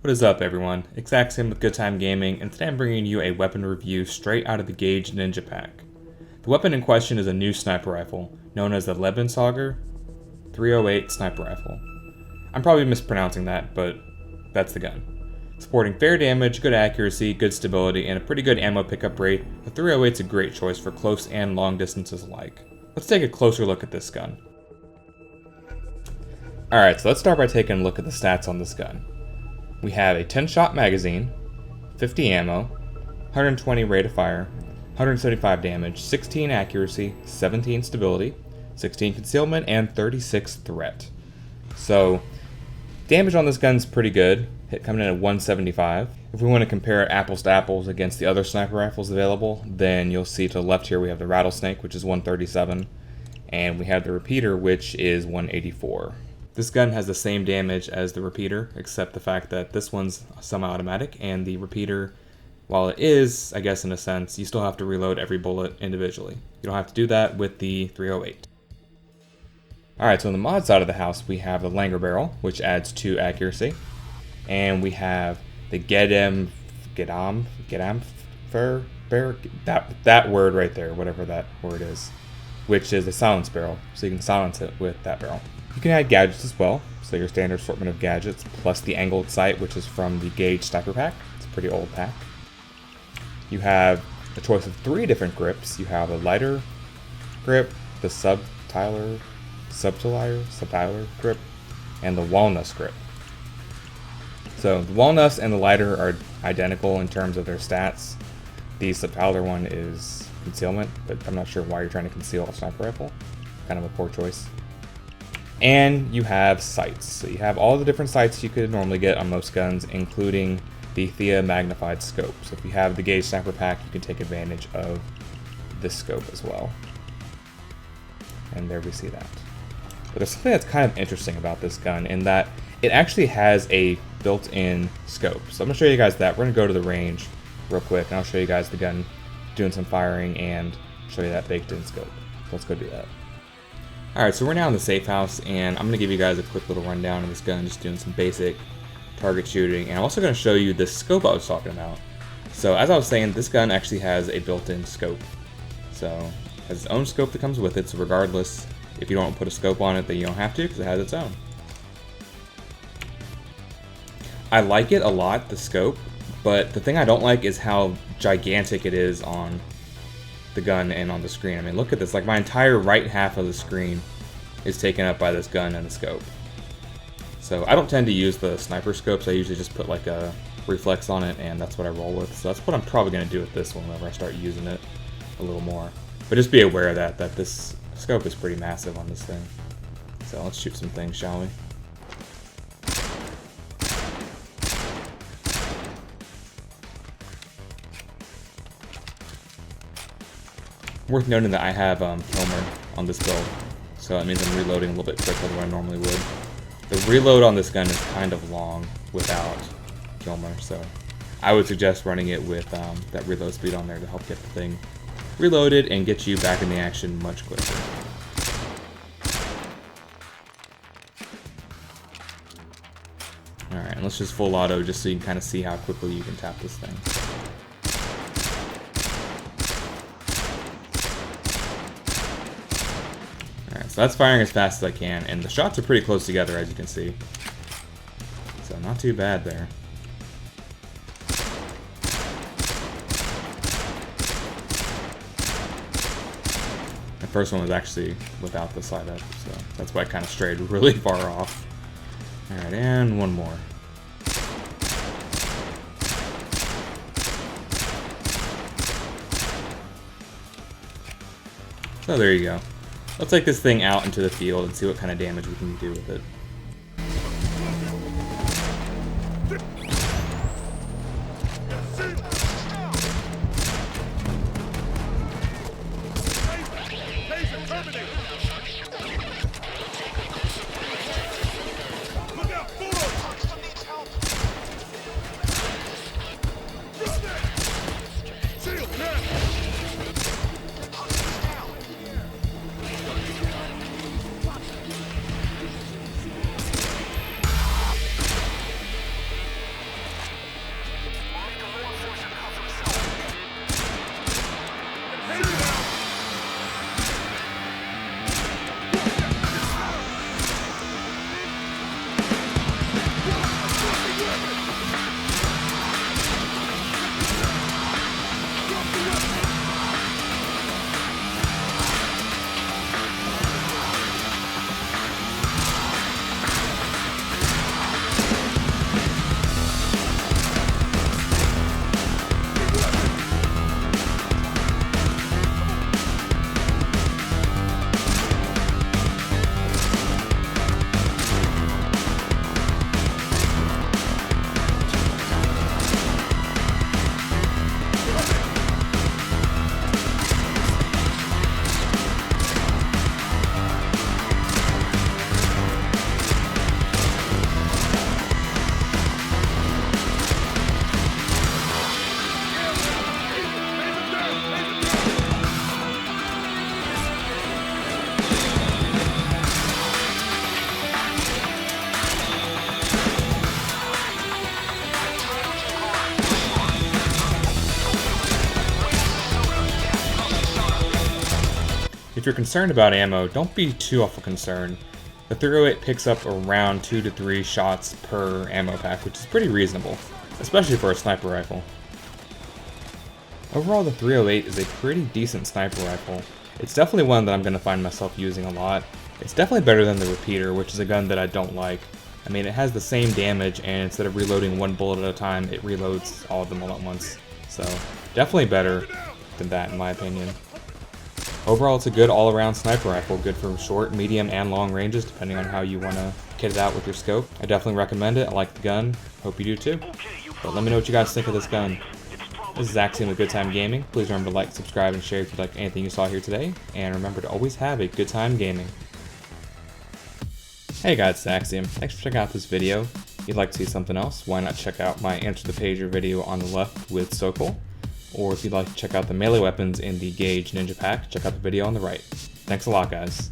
What is up, everyone? Exactsim with Good Time Gaming, and today I'm bringing you a weapon review straight out of the Gage Ninja Pack. The weapon in question is a new sniper rifle, known as the Lebensauger 308 sniper rifle. I'm probably mispronouncing that, but that's the gun. Supporting fair damage, good accuracy, good stability, and a pretty good ammo pickup rate, the 308 is a great choice for close and long distances alike. Let's take a closer look at this gun. Alright, so let's start by taking a look at the stats on this gun. We have a 10-shot magazine, 50 ammo, 120 rate of fire, 175 damage, 16 accuracy, 17 stability, 16 concealment, and 36 threat. So, damage on this gun is pretty good, coming in at 175. If we want to compare apples to apples against the other sniper rifles available, then you'll see to the left here we have the Rattlesnake, which is 137, and we have the Repeater, which is 184. This gun has the same damage as the Repeater, except the fact that this one's semi-automatic, and the Repeater, while it is, I guess in a sense, you still have to reload every bullet individually. You don't have to do that with the 308. Alright, so on the mod side of the house, we have the Langer Barrel, which adds 2 accuracy, and we have the that word right there, whatever that word is, which is a silence barrel, so you can silence it with that barrel. You can add gadgets as well, so your standard assortment of gadgets, plus the angled sight, which is from the Gage Sniper Pack. It's a pretty old pack. You have a choice of 3 different grips. You have a lighter grip, the subtiler grip, and the walnut grip. So the walnuts and the lighter are identical in terms of their stats. The subtiler one is concealment, but I'm not sure why you're trying to conceal a sniper rifle. Kind of a poor choice. And you have sights. So you have all the different sights you could normally get on most guns, including the Thea magnified scope. So if you have the Gage Sniper Pack, you can take advantage of this scope as well. And there we see that. But there's something that's kind of interesting about this gun in that it actually has a built-in scope. So I'm going to show you guys that. We're going to go to the range real quick, and I'll show you guys the gun doing some firing and show you that baked-in scope. So let's go do that. Alright, so we're now in the safe house, and I'm going to give you guys a quick little rundown of this gun, just doing some basic target shooting, and I'm also going to show you the scope I was talking about. So as I was saying, this gun actually has a built-in scope. So it has its own scope that comes with it, so regardless, if you don't put a scope on it, then you don't have to, because it has its own. I like it a lot, the scope, but the thing I don't like is how gigantic it is on the gun and on the screen. I mean, look at this, like my entire right half of the screen is taken up by this gun and the scope. So I don't tend to use the sniper scopes. I usually just put like a reflex on it, and that's what I roll with. So that's what I'm probably going to do with this one whenever I start using it a little more. But just be aware of that this scope is pretty massive on this thing. So let's shoot some things, shall we? Worth noting that I have Kilmer on this build, so that means I'm reloading a little bit quicker than I normally would. The reload on this gun is kind of long without Kilmer, so I would suggest running it with that reload speed on there to help get the thing reloaded and get you back in the action much quicker. Alright, and let's just full auto just so you can kind of see how quickly you can tap this thing. So that's firing as fast as I can, and the shots are pretty close together, as you can see. So not too bad there. The first one was actually without the side up, so that's why I kind of strayed really far off. Alright, and one more. So there you go. Let's take this thing out into the field and see what kind of damage we can do with it. you're concerned about ammo, don't be too awful concerned. The 308 picks up around 2 to 3 shots per ammo pack, which is pretty reasonable, especially for a sniper rifle. Overall, the 308 is a pretty decent sniper rifle. It's definitely one that I'm going to find myself using a lot. It's definitely better than the repeater, which is a gun that I don't like. I mean, it has the same damage, and instead of reloading one bullet at a time, it reloads all of them all at once. So, definitely better than that, in my opinion. Overall, it's a good all-around sniper rifle, good for short, medium, and long ranges, depending on how you want to kit it out with your scope. I definitely recommend it. I like the gun. Hope you do too. But let me know what you guys think of this gun. This is Axiom with Good Time Gaming. Please remember to like, subscribe, and share if you liked anything you saw here today. And remember to always have a good time gaming. Hey guys, it's Axiom. Thanks for checking out this video. If you'd like to see something else, why not check out my Answer the Pager video on the left with Sokol. Or if you'd like to check out the melee weapons in the Gage Ninja Pack, check out the video on the right. Thanks a lot, guys.